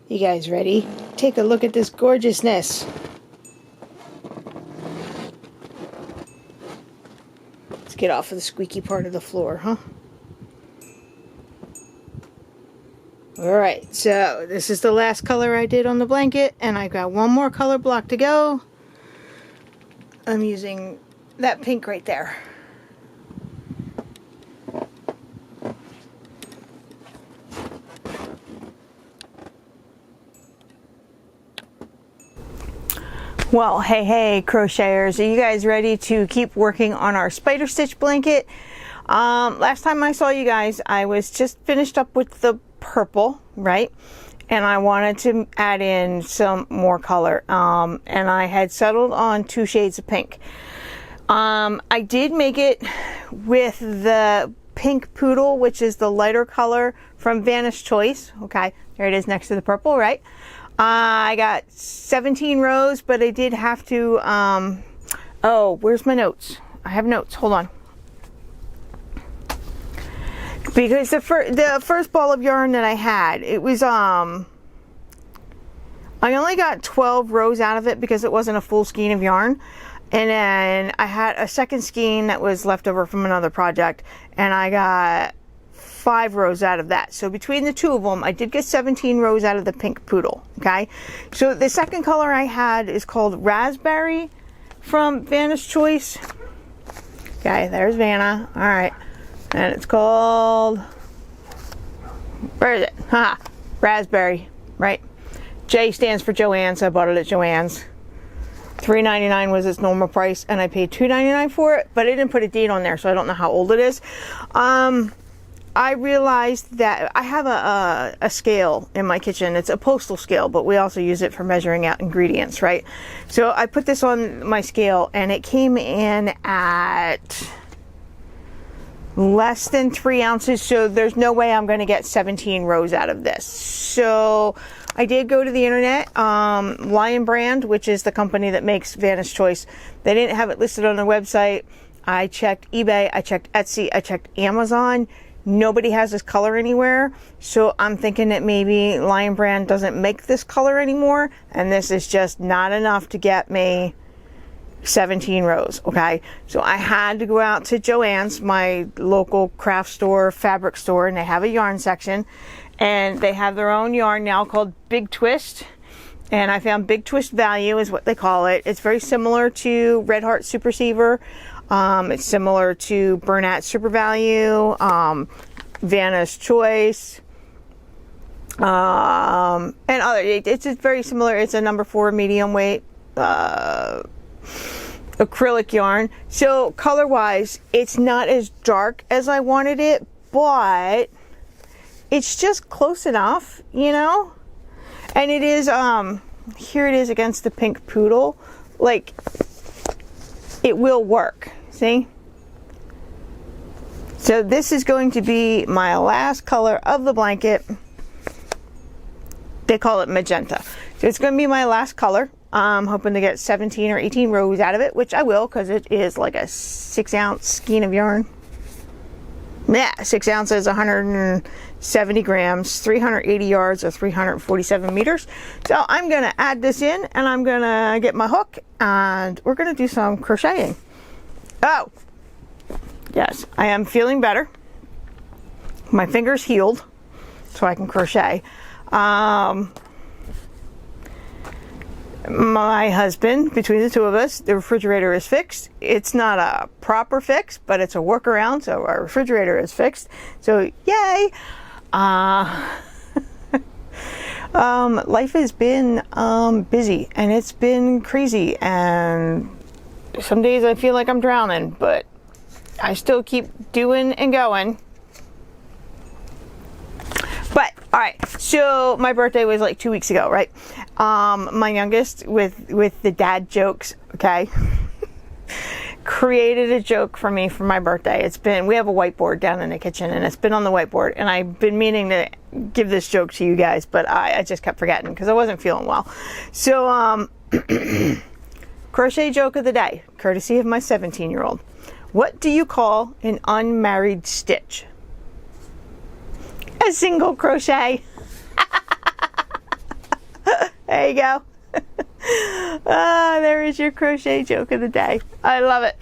You guys ready? Take a look at this gorgeousness. Let's get off of the squeaky part of the floor, huh? Alright, so this is the last color I did on the blanket, and I got one more color block to go. I'm using that pink right there. Well, hey crocheters, are you guys ready to keep working on our spider stitch blanket? Last time I saw you guys, I was just finished up with the purple, right? And I wanted to add in some more color, and I had settled on 2 shades of pink. I did make it with the pink poodle, which is the lighter color from Vanna's Choice. Okay, there it is next to the purple, right? I got 17 rows, but I did have to, oh, where's my notes? I have notes, hold on. Because the first ball of yarn that I had, it was, I only got 12 rows out of it because it wasn't a full skein of yarn. And then I had a second skein that was left over from another project, and I got 5 rows out of that. So between the 2 of them, I did get 17 rows out of the pink poodle. Okay, so the second color I had is called Raspberry from Vanna's Choice. Okay, there's Vanna. All right, and it's called, where is it? Ha, Raspberry, right? J stands for Joann's, so I bought it at Joann's. $3.99 was its normal price, and I paid $2.99 for it, but I didn't put a date on there, so I don't know how old it is. I realized that I have a scale in my kitchen. It's a postal scale, but we also use it for measuring out ingredients, right? So I put this on my scale, and it came in at less than 3 ounces, so there's no way I'm going to get 17 rows out of this. So I did go to the internet. Lion Brand, which is the company that makes Vanna's Choice, they didn't have it listed on their website. I checked eBay, I checked Etsy, I checked Amazon. Nobody has this color anywhere, so I'm thinking that maybe Lion Brand doesn't make this color anymore, and this is just not enough to get me 17 rows. Okay, so I had to go out to Joann's, my local craft store, fabric store, and they have a yarn section, and they have their own yarn now called Big Twist, and I found Big Twist Value is what they call it. It's very similar to Red Heart Super Saver. It's similar to Bernat Super Value, Vanna's Choice, and other. It's just very similar. It's a number 4 medium weight acrylic yarn. So color wise, it's not as dark as I wanted it, but it's just close enough, you know. And it is here it is against the pink poodle. Like, it will work. See? So this is going to be my last color of the blanket. They call it magenta. So it's going to be my last color. I'm hoping to get 17 or 18 rows out of it, which I will, because it is like a 6-ounce skein of yarn. Yeah, 6 ounces, 170 grams, 380 yards, or 347 meters. So I'm going to add this in, and I'm going to get my hook, and we're going to do some crocheting. Oh, yes, I am feeling better. My fingers healed, so I can crochet. My husband, between the 2 of us, the refrigerator is fixed. It's not a proper fix, but it's a workaround, so our refrigerator is fixed. So, yay! Life has been busy, and it's been crazy, and some days I feel like I'm drowning, but I still keep doing and going. But, alright, so my birthday was like 2 weeks ago, right? My youngest, with the dad jokes, okay, created a joke for me for my birthday. We have a whiteboard down in the kitchen, and it's been on the whiteboard, and I've been meaning to give this joke to you guys, but I just kept forgetting because I wasn't feeling well. So, crochet joke of the day, courtesy of my 17-year-old. What do you call an unmarried stitch? A single crochet. There you go. There is your crochet joke of the day. I love it.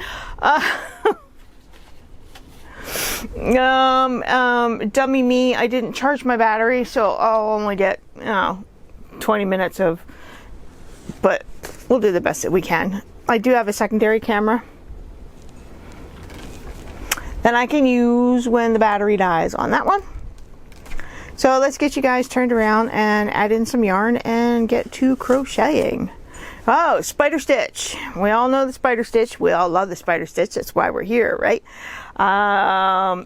Dummy me, I didn't charge my battery, so I'll only get 20 minutes of, but we'll do the best that we can. I do have a secondary camera that I can use when the battery dies on that one. So let's get you guys turned around and add in some yarn and get to crocheting. Oh, spider stitch. We all know the spider stitch. We all love the spider stitch. That's why we're here, right?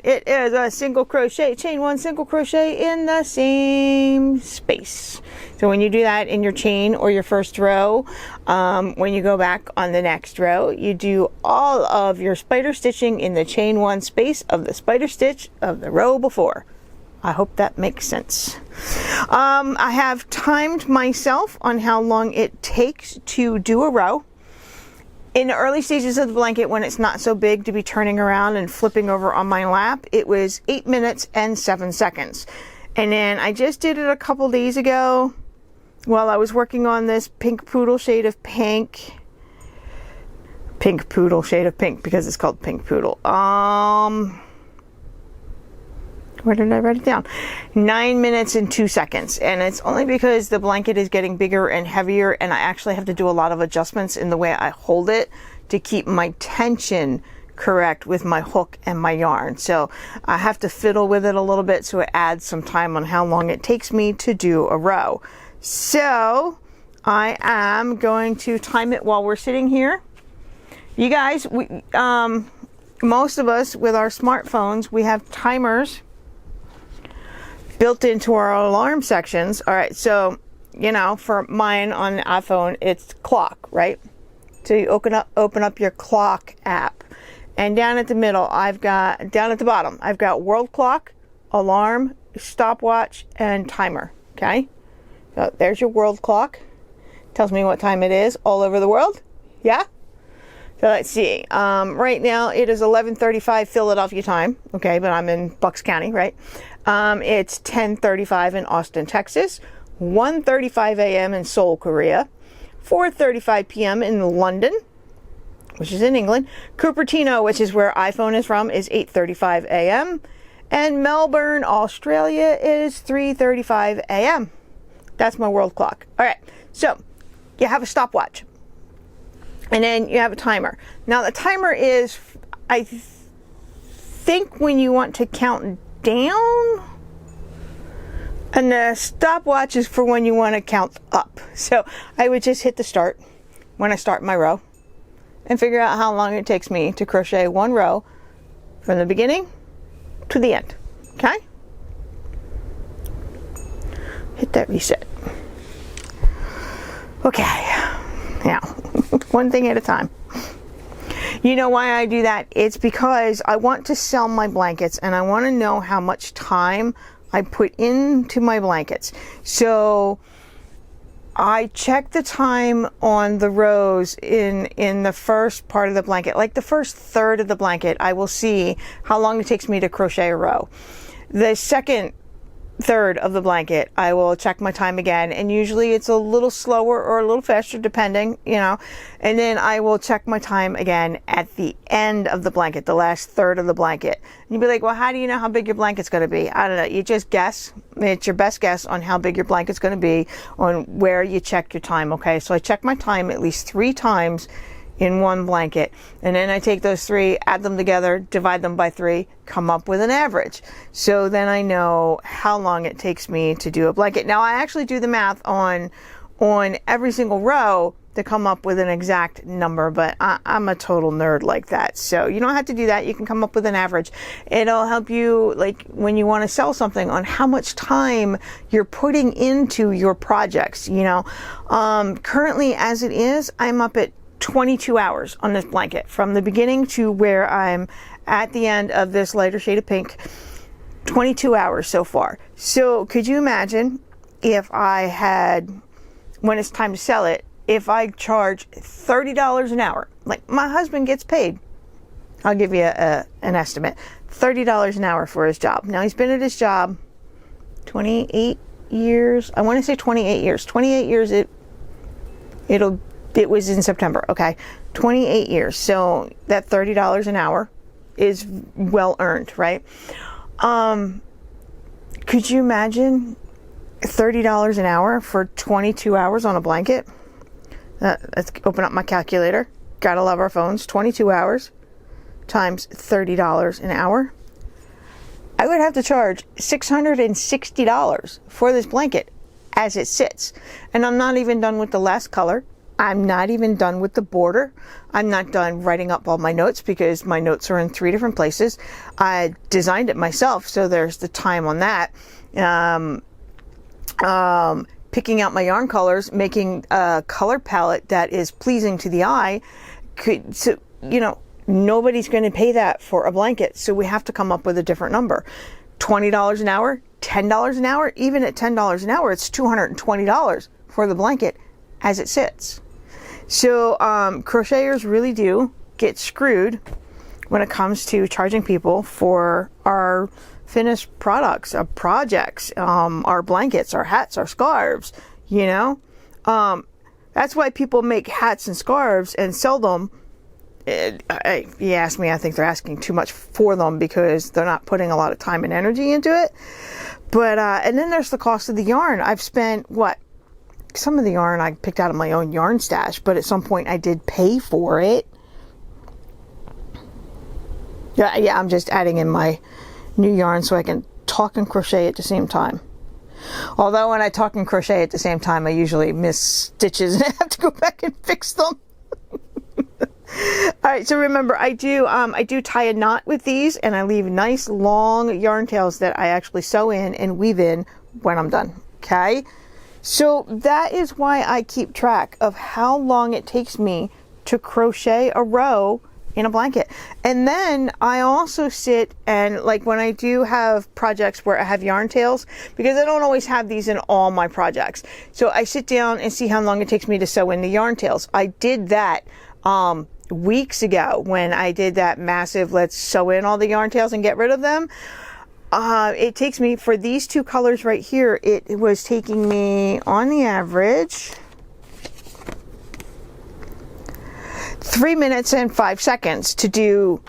It is a single crochet, chain one single crochet in the same space. So when you do that in your chain or your first row, when you go back on the next row, you do all of your spider stitching in the chain one space of the spider stitch of the row before. I hope that makes sense. I have timed myself on how long it takes to do a row. In the early stages of the blanket, when it's not so big to be turning around and flipping over on my lap, it was 8 minutes and 7 seconds. And then I just did it a couple days ago while I was working on this pink poodle shade of pink. Pink poodle shade of pink because it's called pink poodle. Where did I write it down? 9 minutes and 2 seconds. And it's only because the blanket is getting bigger and heavier, and I actually have to do a lot of adjustments in the way I hold it to keep my tension correct with my hook and my yarn. So I have to fiddle with it a little bit, so it adds some time on how long it takes me to do a row. So I am going to time it while we're sitting here. You guys, most of us with our smartphones, we have timers built into our alarm sections. All right, so for mine on the iPhone, it's clock, right? So you open up your clock app, and down at the bottom, I've got world clock, alarm, stopwatch, and timer. Okay, so there's your world clock. Tells me what time it is all over the world. Yeah. So let's see. Right now it is 11:35 Philadelphia time. Okay, but I'm in Bucks County, right? It's 10:35 in Austin, Texas. 1:35 a.m. in Seoul, Korea. 4:35 p.m. in London, which is in England. Cupertino, which is where iPhone is from, is 8:35 a.m. And Melbourne, Australia is 3:35 a.m. That's my world clock. All right, so you have a stopwatch. And then you have a timer. Now the timer is, I think, when you want to count down, and the stopwatch is for when you want to count up. So I would just hit the start when I start my row and figure out how long it takes me to crochet one row from the beginning to the end. Okay? Hit that reset. Okay. Now, one thing at a time. You know why I do that? It's because I want to sell my blankets, and I want to know how much time I put into my blankets. So I check the time on the rows in the first part of the blanket. Like the first third of the blanket, I will see how long it takes me to crochet a row. The second third of the blanket, I will check my time again, and usually it's a little slower or a little faster depending, and then I will check my time again at the end of the blanket, the last third of the blanket. And you'd be like, well, how do you know how big your blanket's going to be? I don't know. You just guess. It's your best guess on how big your blanket's going to be on where you check your time. Okay, so I check my time at least 3 times in one blanket, and then I take those 3, add them together, divide them by 3, come up with an average. So then I know how long it takes me to do a blanket. Now I actually do the math on every single row to come up with an exact number, but I'm a total nerd like that. So you don't have to do that. You can come up with an average. It'll help you, like, when you want to sell something, on how much time you're putting into your projects. Currently, as it is, I'm up at 22 hours on this blanket from the beginning to where I'm at the end of this lighter shade of pink. 22 hours so far. So could you imagine if I had, when it's time to sell it, if I charge $30 an hour, like my husband gets paid, I'll give you an estimate, $30 an hour for his job. Now he's been at his job 28 years. I want to say 28 years. 28 years It was in September, okay? 28 years. So that $30 an hour is well earned, right? Could you imagine $30 an hour for 22 hours on a blanket? Let's open up my calculator. Gotta love our phones. 22 hours times $30 an hour. I would have to charge $660 for this blanket as it sits. And I'm not even done with the last color. I'm not even done with the border. I'm not done writing up all my notes because my notes are in 3 different places. I designed it myself, so there's the time on that. Picking out my yarn colors, making a color palette that is pleasing to the eye. Nobody's going to pay that for a blanket, so we have to come up with a different number. $20 an hour, $10 an hour, even at $10 an hour, it's $220 for the blanket as it sits. So crocheters really do get screwed when it comes to charging people for our finished products, our projects, our blankets, our hats, our scarves, That's why people make hats and scarves and sell them. You ask me, I think they're asking too much for them because they're not putting a lot of time and energy into it. But, and then there's the cost of the yarn. I've spent, some of the yarn I picked out of my own yarn stash, but at some point I did pay for it. Yeah, I'm just adding in my new yarn so I can talk and crochet at the same time. Although when I talk and crochet at the same time, I usually miss stitches and I have to go back and fix them. All right, so remember, I do tie a knot with these, and I leave nice long yarn tails that I actually sew in and weave in when I'm done. Okay, so that is why I keep track of how long it takes me to crochet a row in a blanket. And then I also sit and, like, when I do have projects where I have yarn tails, because I don't always have these in all my projects, so I sit down and see how long it takes me to sew in the yarn tails. I did that weeks ago when I did that massive let's sew in all the yarn tails and get rid of them. It takes me, for these 2 colors right here, it was taking me on the average 3 minutes and 5 seconds to do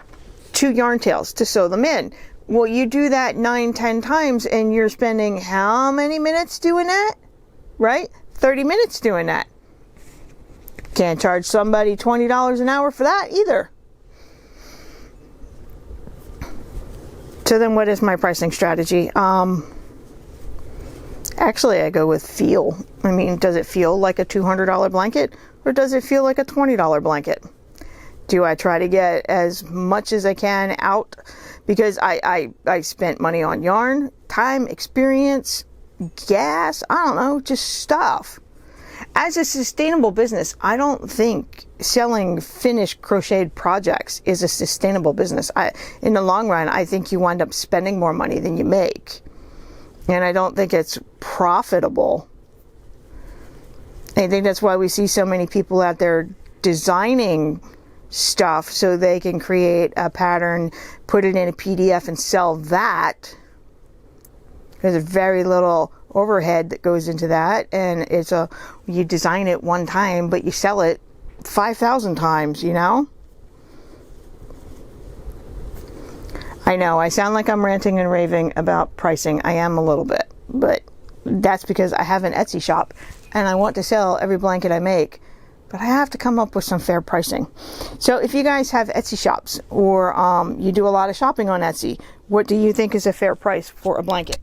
2 yarn tails to sew them in. Well, you do that 9-10 times and you're spending how many minutes doing that? Right? 30 minutes doing that. Can't charge somebody $20 an hour for that either. So then what is my pricing strategy? Actually, I go with feel. I mean, does it feel like a $200 blanket or does it feel like a $20 blanket? Do I try to get as much as I can out? Because I spent money on yarn, time, experience, gas, I don't know, just stuff. As a sustainable business, I don't think selling finished crocheted projects is a sustainable business. In the long run, I think you wind up spending more money than you make. And I don't think it's profitable. I think that's why we see so many people out there designing stuff so they can create a pattern, put it in a PDF and sell that. There's very little overhead that goes into that, and you design it one time but you sell it 5,000 times. I know I sound like I'm ranting and raving about pricing. I am a little bit, but that's because I have an Etsy shop and I want to sell every blanket I make, but I have to come up with some fair pricing. So if you guys have Etsy shops or you do a lot of shopping on Etsy, what do you think is a fair price for a blanket?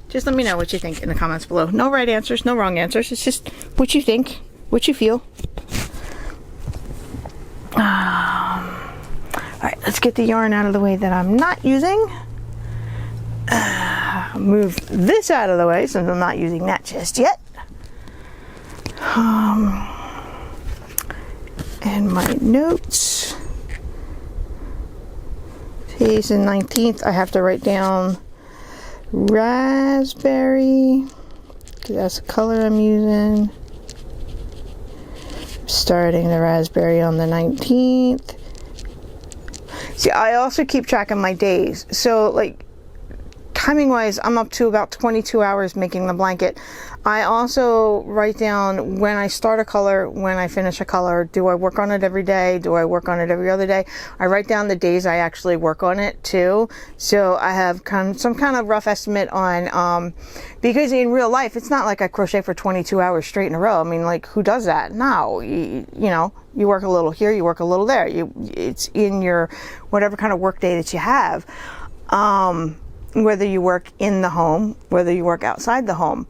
Just let me know what you think in the comments below. No right answers, no wrong answers. It's just what you think, what you feel. All right, let's get the yarn out of the way that I'm not using. Move this out of the way since I'm not using that just yet. And my notes. Today's the 19th. I have to write down raspberry, because that's the color I'm using. Starting the raspberry on the 19th. See, I also keep track of my days. So, like, timing wise, I'm up to about 22 hours making the blanket. I also write down when I start a color, when I finish a color. Do I work on it every day? Do I work on it every other day? I write down the days I actually work on it too. So I have some kind of rough estimate on, because in real life, it's not like I crochet for 22 hours straight in a row. I mean, like, who does that? No, you know, you work a little here, you work a little there. It's in your whatever kind of work day that you have. Whether you work in the home, whether you work outside the home.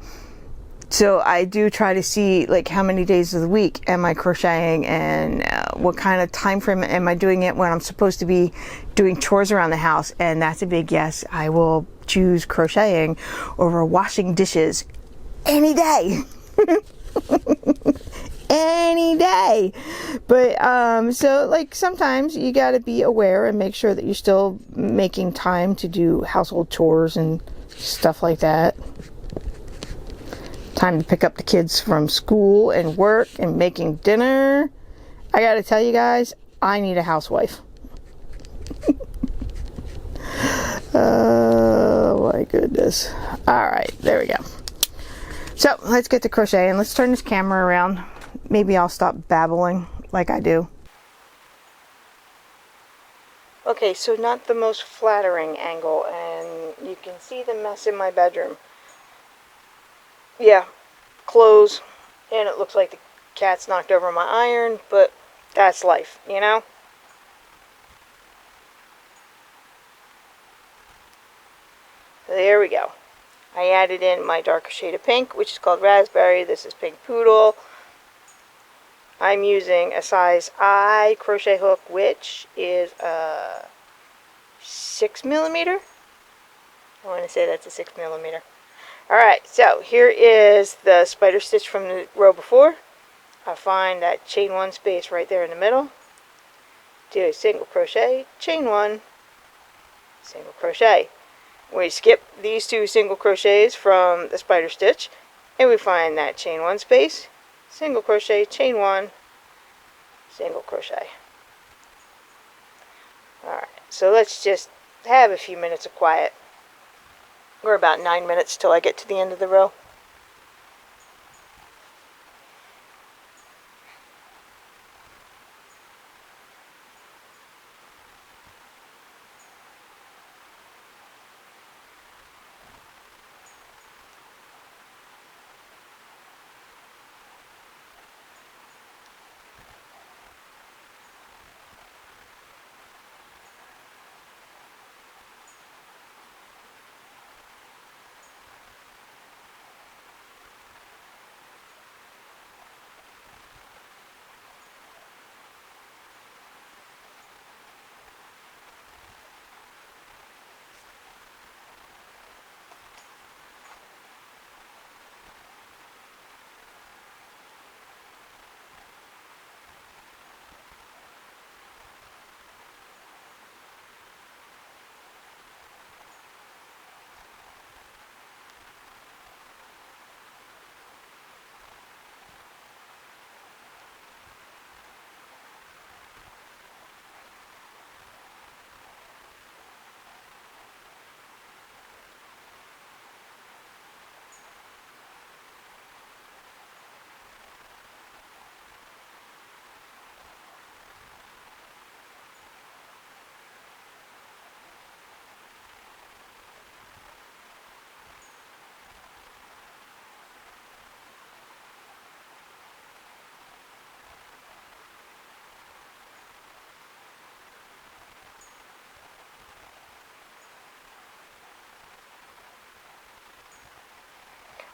So I do try to see like how many days of the week am I crocheting, and what kind of time frame am I doing it when I'm supposed to be doing chores around the house. And that's a big yes. I will choose crocheting over washing dishes any day. Any day. But so like sometimes you got to be aware and make sure that you're still making time to do household chores and stuff like that. Time to pick up the kids from school and work and making dinner. I got to tell you guys, I need a housewife. Oh my goodness. All right, there we go. So let's get to crocheting. Let's turn this camera around. Maybe I'll stop babbling like I do. Okay, so not the most flattering angle, and you can see the mess in my bedroom. Yeah, clothes, and it looks like the cat's knocked over my iron, but that's life, you know? So there we go. I added in my darker shade of pink, which is called Raspberry. This is Pink Poodle. I'm using a size I crochet hook, which is a 6mm. I want to say that's a 6mm. Alright, so here is the spider stitch from the row before. I find that chain one space right there in the middle. Do a single crochet, chain one, single crochet. We skip these two single crochets from the spider stitch, and we find that chain one space, single crochet, chain one, single crochet. Alright, so let's just have a few minutes of quiet. We're about 9 minutes till I get to the end of the row.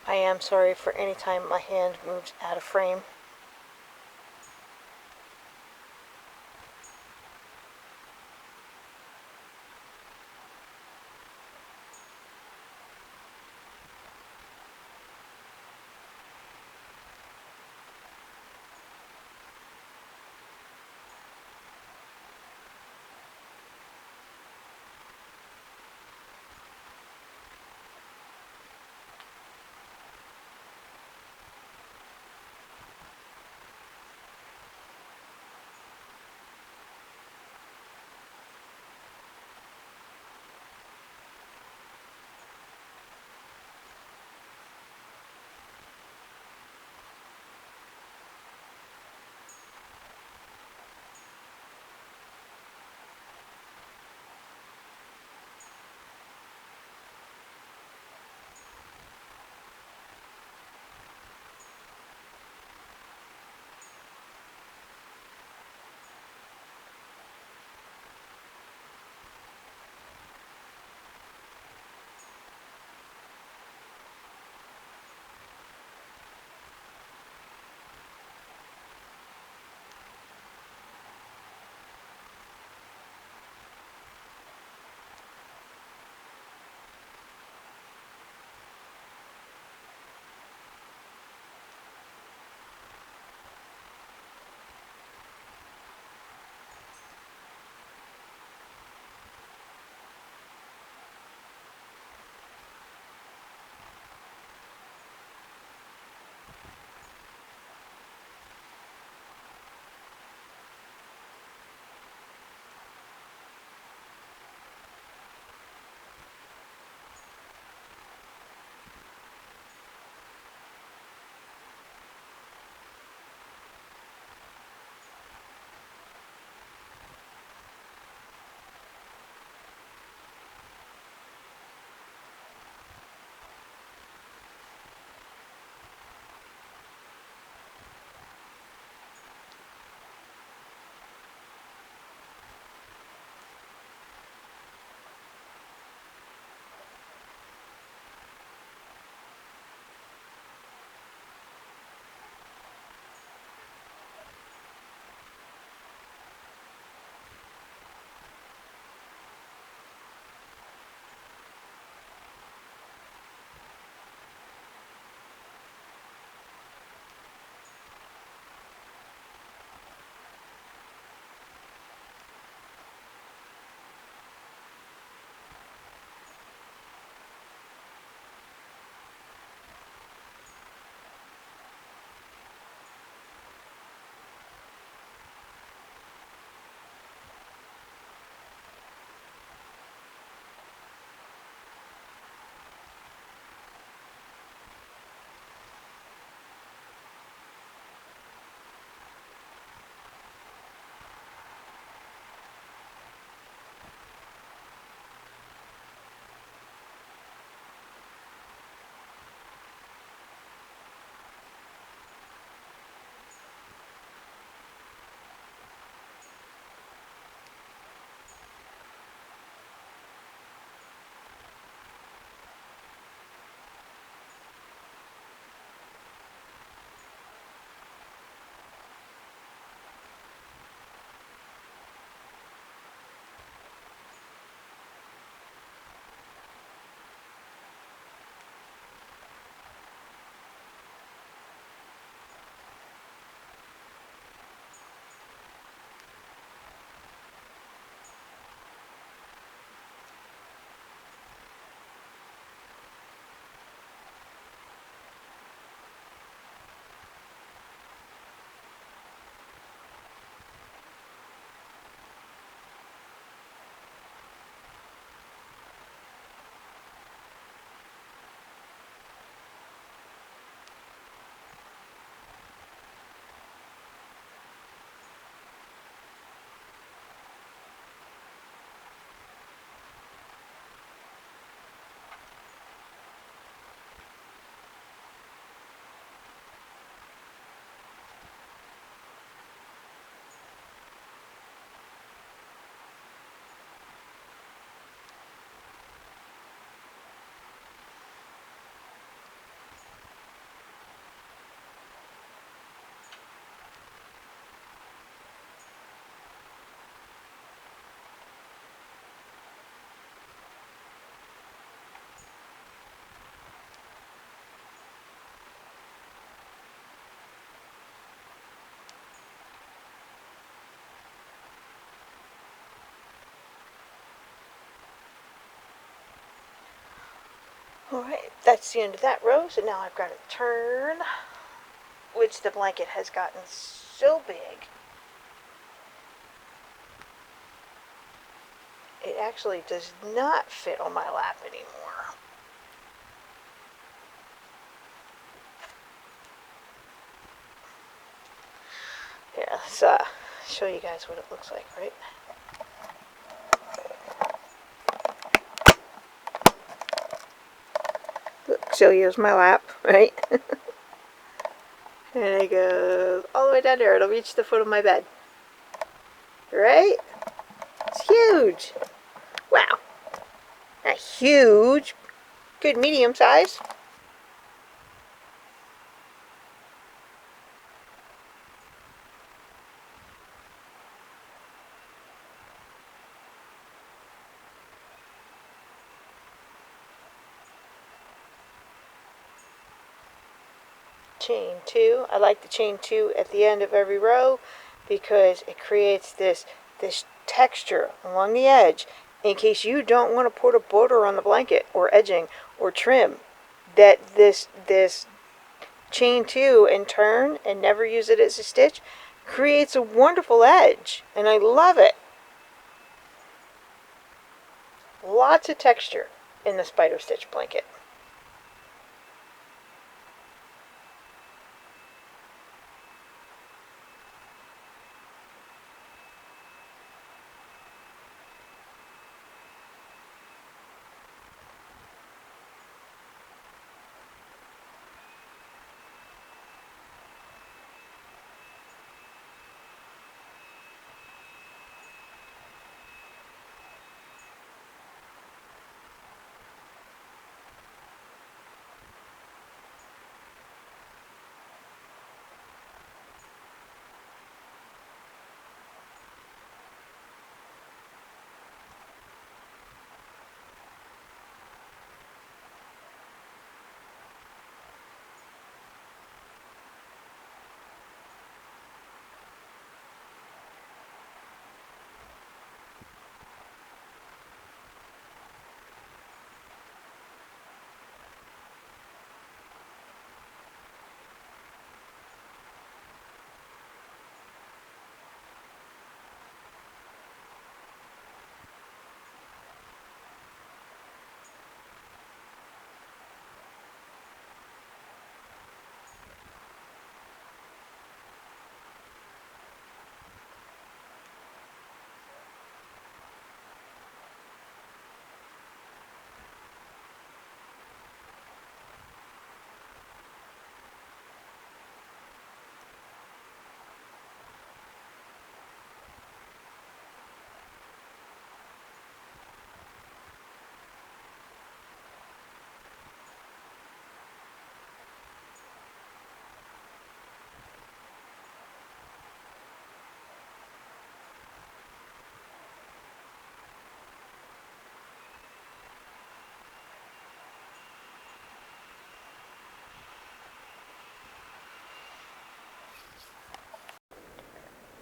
I am sorry for any time my hand moves out of frame. Alright, that's the end of that row, so now I've got to turn, which the blanket has gotten so big. It actually does not fit on my lap anymore. Here, let's show you guys what it looks like, right? Look, so here's my lap, right? And it goes all the way down there. It'll reach the foot of my bed. Right? It's huge. Wow. Not huge. Good medium size. Chain 2. I like the chain 2 at the end of every row because it creates this texture along the edge in case you don't want to put a border on the blanket or edging or trim, that this chain 2 and turn and never use it as a stitch creates a wonderful edge, and I love it. Lots of texture in the spider stitch blanket.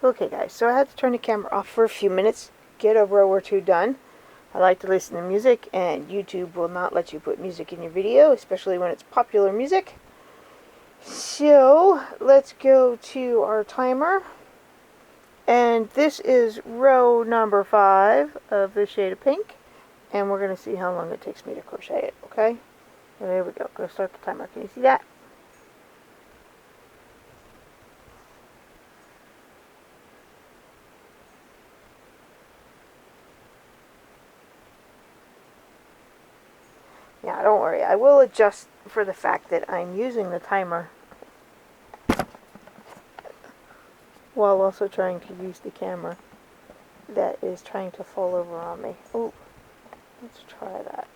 Okay guys, so I had to turn the camera off for a few minutes, get a row or two done. I like to listen to music, and YouTube will not let you put music in your video, especially when it's popular music. So let's go to our timer, and this is row number 5 of the shade of pink, and we're going to see how long it takes me to crochet it, okay? And there we go. Go start the timer. Can you see that? Yeah, don't worry. I will adjust for the fact that I'm using the timer while also trying to use the camera that is trying to fall over on me. Oh, let's try that.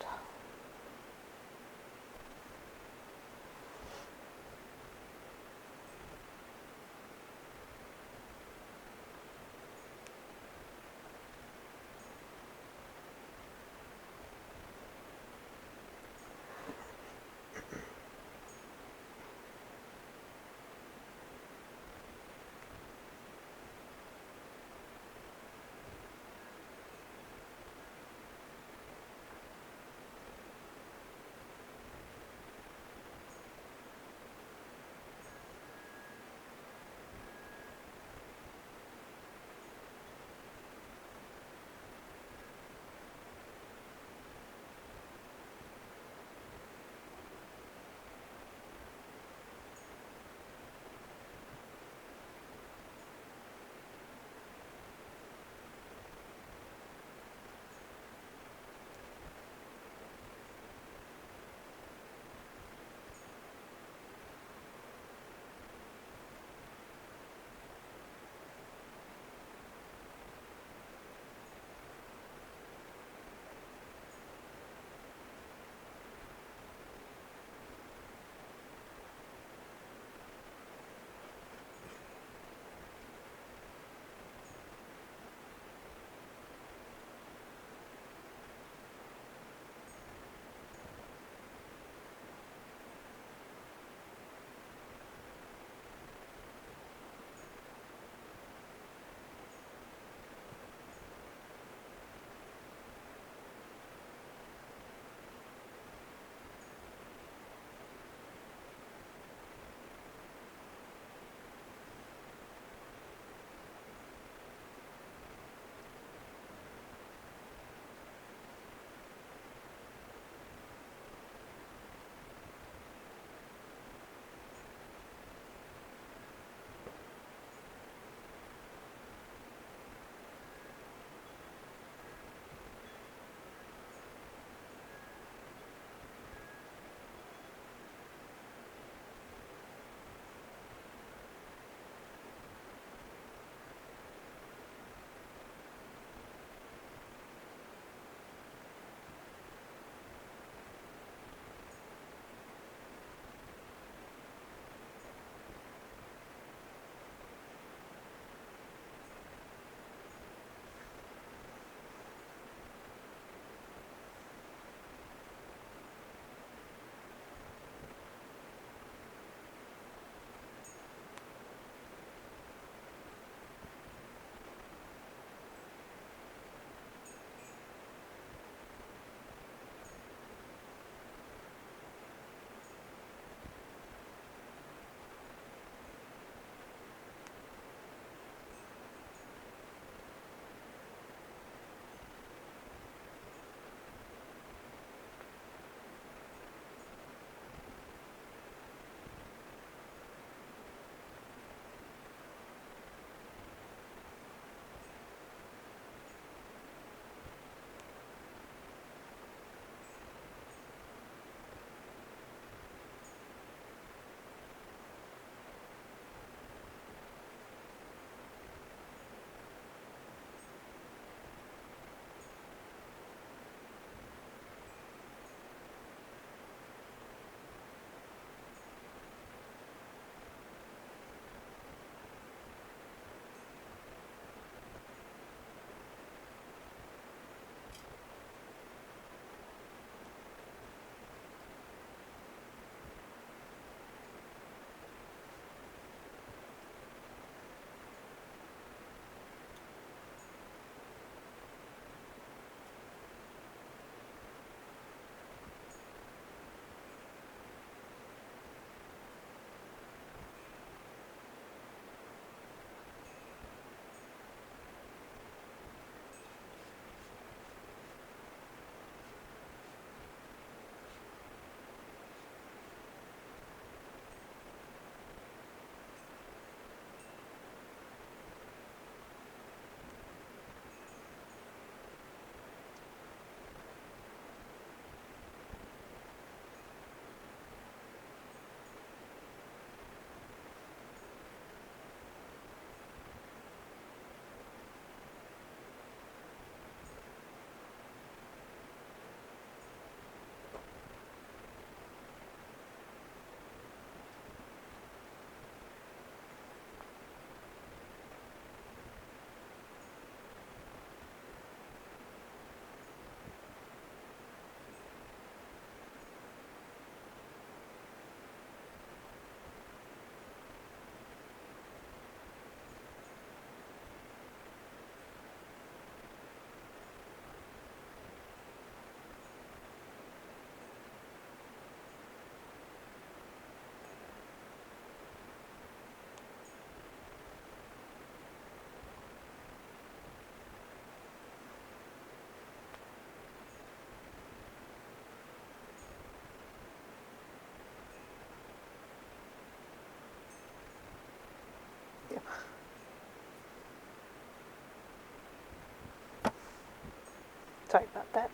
Sorry about that.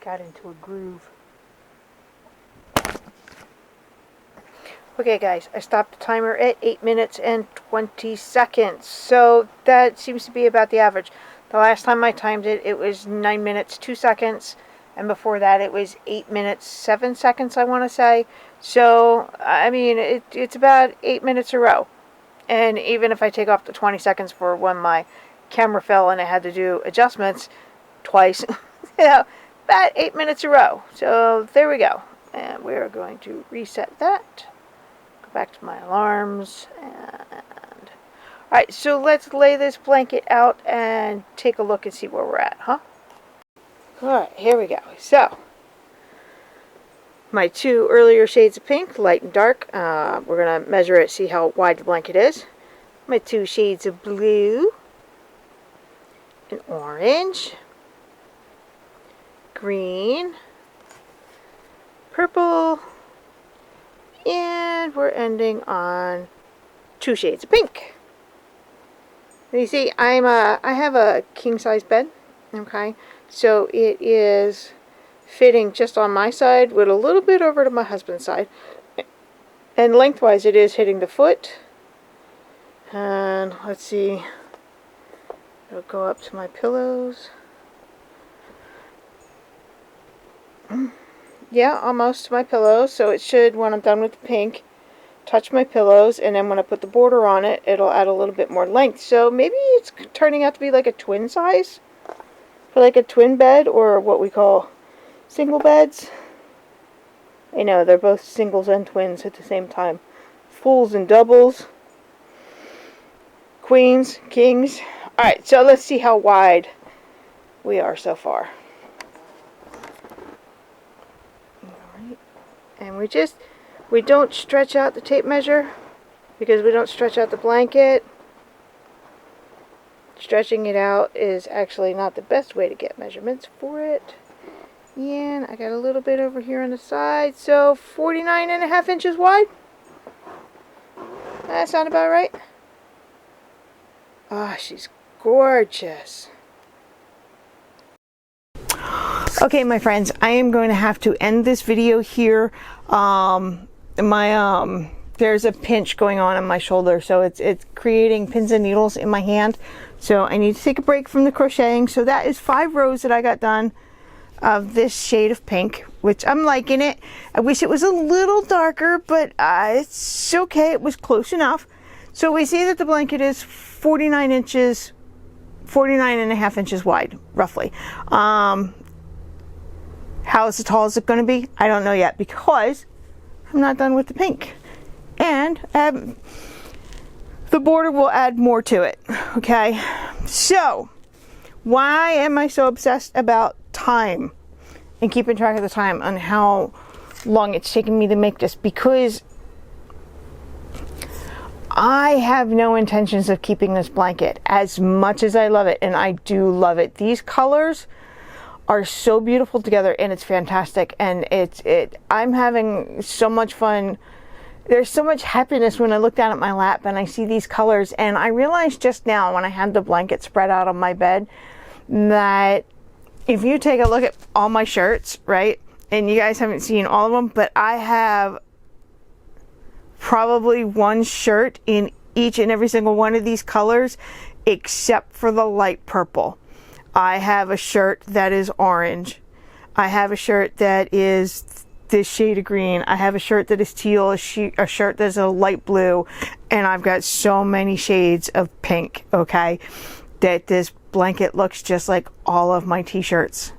Got into a groove. Okay guys, I stopped the timer at 8 minutes and 20 seconds. So that seems to be about the average. The last time I timed it, it was 9 minutes, 2 seconds. And before that, it was 8 minutes, 7 seconds, I want to say. So, I mean, it's about 8 minutes a row. And even if I take off the 20 seconds for when my camera fell and I had to do adjustments twice, you know, about 8 minutes a row. So, there we go. And we're going to reset that. Go back to my alarms. And alright, so let's lay this blanket out and take a look and see where we're at, huh? Alright, here we go. So, my two earlier shades of pink, light and dark. We're going to measure it, see how wide the blanket is. My two shades of blue and orange, green, purple, and we're ending on 2 shades of pink. And you see, I have a king size bed, okay? So it is fitting just on my side with a little bit over to my husband's side. And lengthwise it is hitting the foot. And let's see, it'll go up to my pillows. Yeah, almost to my pillows. So it should, when I'm done with the pink, touch my pillows. And then when I put the border on it, it'll add a little bit more length. So maybe it's turning out to be like a twin size. For like a twin bed, or what we call single beds. I know, they're both singles and twins at the same time. Fulls and doubles. Queens, kings. Alright, so let's see how wide we are so far. Alright, and we don't stretch out the tape measure, because we don't stretch out the blanket. Stretching it out is actually not the best way to get measurements for it. And I got a little bit over here on the side, so 49.5 inches wide. That sound about right? Ah, she's gorgeous. Okay, my friends, I am going to have to end this video here. There's a pinch going on my shoulder, so it's creating pins and needles in my hand. So I need to take a break from the crocheting. So that is 5 rows that I got done of this shade of pink, which I'm liking it. I wish it was a little darker, but it's okay. It was close enough. So we see that the blanket is 49 inches, 49.5 inches wide, roughly. How tall is it going to be? I don't know yet, because I'm not done with the pink. And the border will add more to it. Okay, so why am I so obsessed about time and keeping track of the time on how long it's taken me to make this? Because I have no intentions of keeping this blanket, as much as I love it, and I do love it. These colors are so beautiful together, and it's fantastic, and I'm having so much fun. There's so much happiness when I look down at my lap and I see these colors. And I realized just now, when I had the blanket spread out on my bed, that if you take a look at all my shirts, right, and you guys haven't seen all of them, but I have probably one shirt in each and every single one of these colors, except for the light purple. I have a shirt that is orange. I have a shirt that is this shade of green. I have a shirt that is teal, a shirt that's a light blue, and I've got so many shades of pink, okay, that this blanket looks just like all of my t-shirts.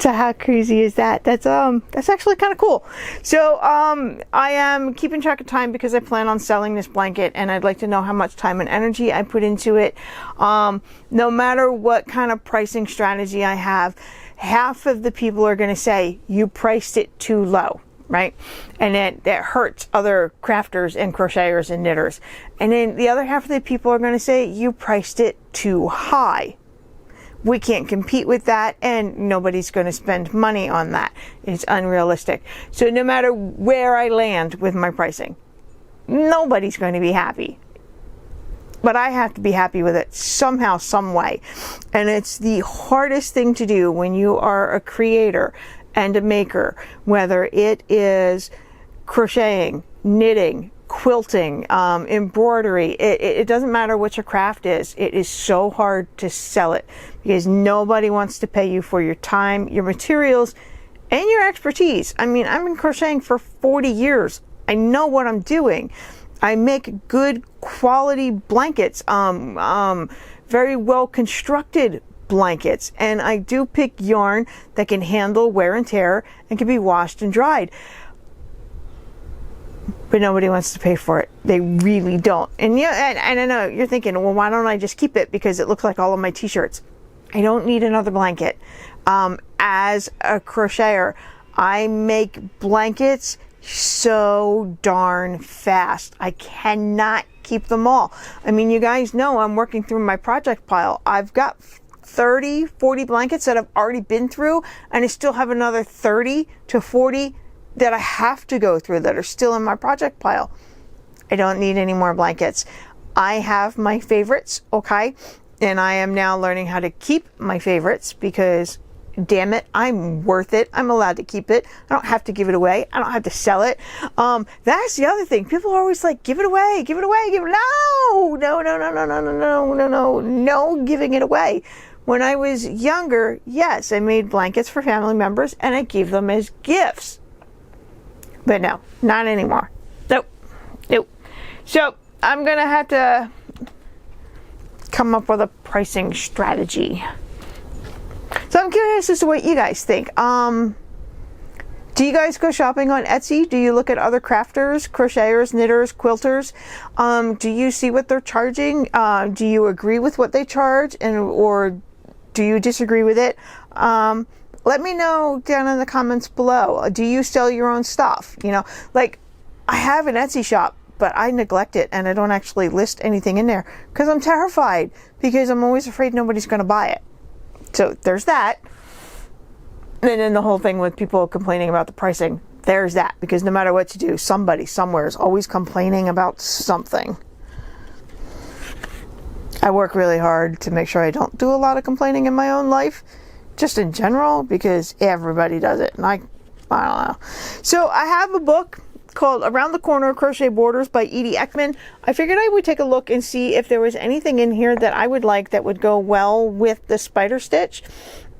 So how crazy is that? That's actually kind of cool. So I am keeping track of time because I plan on selling this blanket, and I'd like to know how much time and energy I put into it. No matter what kind of pricing strategy I have, half of the people are going to say you priced it too low, right? And that hurts other crafters and crocheters and knitters. And then the other half of the people are going to say you priced it too high. We can't compete with that, and nobody's going to spend money on that. It's unrealistic. So no matter where I land with my pricing, nobody's going to be happy. but I have to be happy with it somehow, some way. And it's the hardest thing to do when you are a creator and a maker, whether it is crocheting, knitting, quilting, embroidery. It doesn't matter what your craft is. It is so hard to sell it because nobody wants to pay you for your time, your materials, and your expertise. I mean, I've been crocheting for 40 years. I know what I'm doing. I make good quality blankets, very well constructed blankets, and I do pick yarn that can handle wear and tear and can be washed and dried. But nobody wants to pay for it. They really don't. And yeah, and I know you're thinking, well, why don't I just keep it because it looks like all of my t-shirts? I don't need another blanket. As a crocheter, I make blankets so darn fast. I cannot keep them all. I mean, you guys know I'm working through my project pile. I've got 30, 40 blankets that I've already been through, and I still have another 30 to 40 that I have to go through that are still in my project pile. I don't need any more blankets. I have my favorites, okay? And I am now learning how to keep my favorites because damn it, I'm worth it. I'm allowed to keep it. I don't have to give it away. I don't have to sell it. That's the other thing. People are always like, give it away, give it away, give it. No giving it away. When I was younger, yes, I made blankets for family members and I gave them as gifts. But no, not anymore. Nope. So I'm going to have to come up with a pricing strategy. So I'm curious as to what you guys think. Do you guys go shopping on Etsy? Do you look at other crafters, crocheters, knitters, quilters? Do you see what they're charging? Do you agree with what they charge, or do you disagree with it? Let me know down in the comments below. Do you sell your own stuff? You know, like I have an Etsy shop, but I neglect it and I don't actually list anything in there because I'm terrified, because I'm always afraid nobody's going to buy it. So there's that. And then the whole thing with people complaining about the pricing, there's that, because no matter what you do, somebody somewhere is always complaining about something. I work really hard to make sure I don't do a lot of complaining in my own life, just in general, because everybody does it, and I don't know. So I have a book called Around the Corner Crochet Borders by Edie Ekman. I figured I would take a look and see if there was anything in here that I would like that would go well with the spider stitch,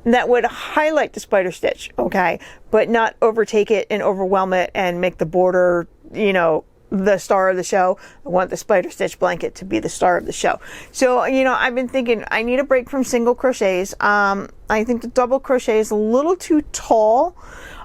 that would highlight the spider stitch, okay, but not overtake it and overwhelm it and make the border, you know, the star of the show. I want the spider stitch blanket to be the star of the show. So, you know, I've been thinking I need a break from single crochets. I think the double crochet is a little too tall.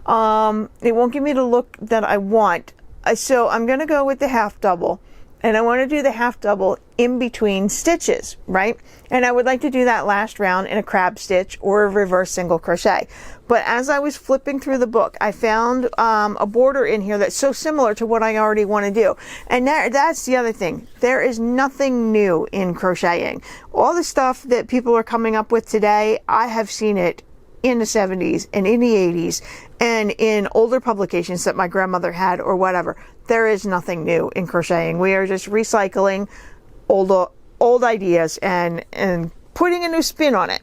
It won't give me the look that I want. So I'm going to go with the half double, and I want to do the half double in between stitches, right? And I would like to do that last round in a crab stitch or a reverse single crochet. But as I was flipping through the book, I found a border in here that's so similar to what I already want to do. And that's the other thing. There is nothing new in crocheting. All the stuff that people are coming up with today, I have seen it in the 70s and in the 80s and in older publications that my grandmother had or whatever. There is nothing new in crocheting. We are just recycling old ideas and putting a new spin on it.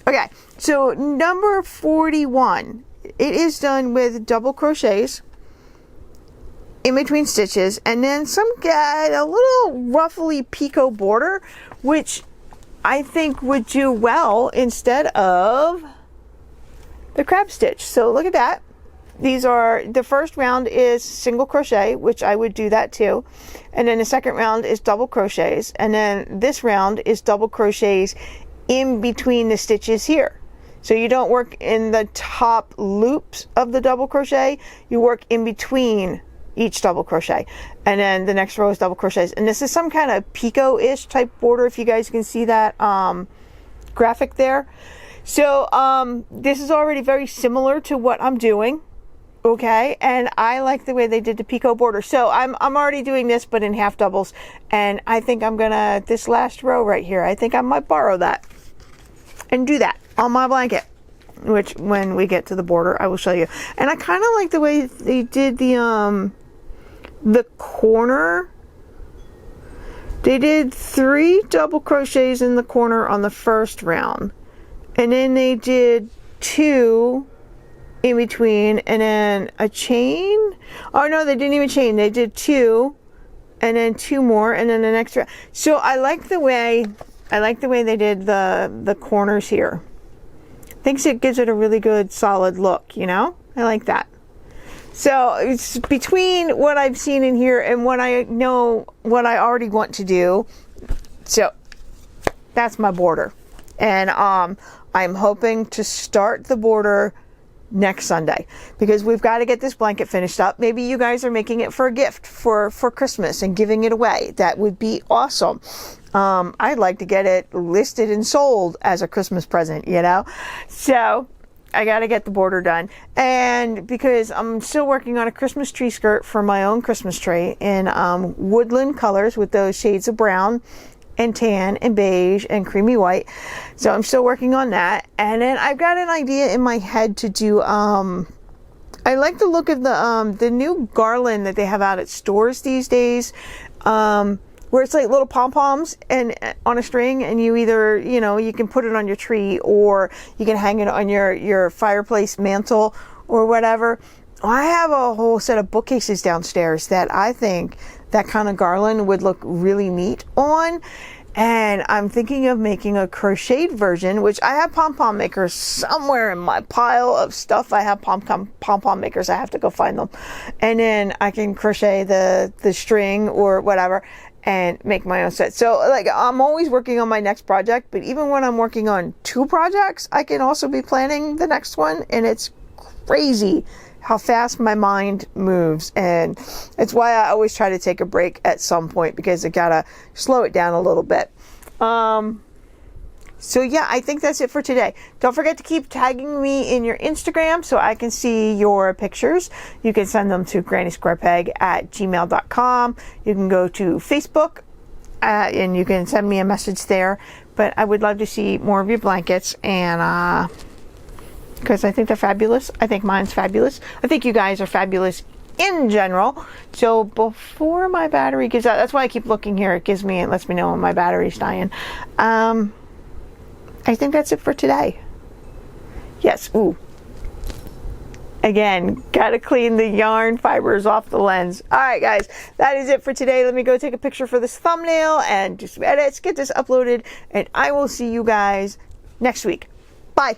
Okay, so number 41, it is done with double crochets in between stitches, and then a little ruffly picot border, which I think would do well instead of the crab stitch. So look at that. These are, the first round is single crochet, which I would do that too. And then the second round is double crochets. And then this round is double crochets in between the stitches here. So you don't work in the top loops of the double crochet, you work in between each double crochet. And then the next row is double crochets. And this is some kind of picot-ish type border, if you guys can see that graphic there. So this is already very similar to what I'm doing, okay, and I like the way they did the picot border. So I'm already doing this, but in half doubles, and I think I'm gonna, this last row right here, I think I might borrow that and do that on my blanket, which when we get to the border I will show you. And I kind of like the way they did the corner. They did 3 double crochets in the corner on the first round, and then they did 2 in between, and then a chain. Oh no, they didn't even chain. They did 2 and then 2 more, and then the next round. So I like the way they did the corners here. Thinks it gives it a really good solid look, you know? I like that. So it's between what I've seen in here and what I know, what I already want to do. So that's my border. And I'm hoping to start the border next Sunday, because we've got to get this blanket finished up. Maybe you guys are making it for a gift for Christmas and giving it away. That would be awesome. I'd like to get it listed and sold as a Christmas present, you know? So I got to get the border done. And because I'm still working on a Christmas tree skirt for my own Christmas tree in woodland colors with those shades of brown and tan and beige and creamy white. So I'm still working on that. And then I've got an idea in my head to do, I like the look of the new garland that they have out at stores these days, where it's like little pom-poms and on a string, and you either, you know, you can put it on your tree or you can hang it on your fireplace mantle or whatever. I have a whole set of bookcases downstairs that I think that kind of garland would look really neat on. And I'm thinking of making a crocheted version, which I have pom-pom makers somewhere in my pile of stuff. I have pom-pom makers. I have to go find them. And then I can crochet the string or whatever and make my own set. So like, I'm always working on my next project, but even when I'm working on 2 projects, I can also be planning the next one. And it's crazy how fast my mind moves, and it's why I always try to take a break at some point, because I gotta slow it down a little bit. So yeah, I think that's it for today. Don't forget to keep tagging me in your Instagram so I can see your pictures. You can send them to grannysquarepeg@gmail.com. You can go to Facebook and you can send me a message there. But I would love to see more of your blankets, and because I think they're fabulous. I think mine's fabulous. I think you guys are fabulous in general. So before my battery gives out, that's why I keep looking here. It lets me know when my battery's dying. I think that's it for today. Yes. Ooh. Again, gotta clean the yarn fibers off the lens. All right, guys, that is it for today. Let me go take a picture for this thumbnail and do some edits, get this uploaded, and I will see you guys next week. Bye.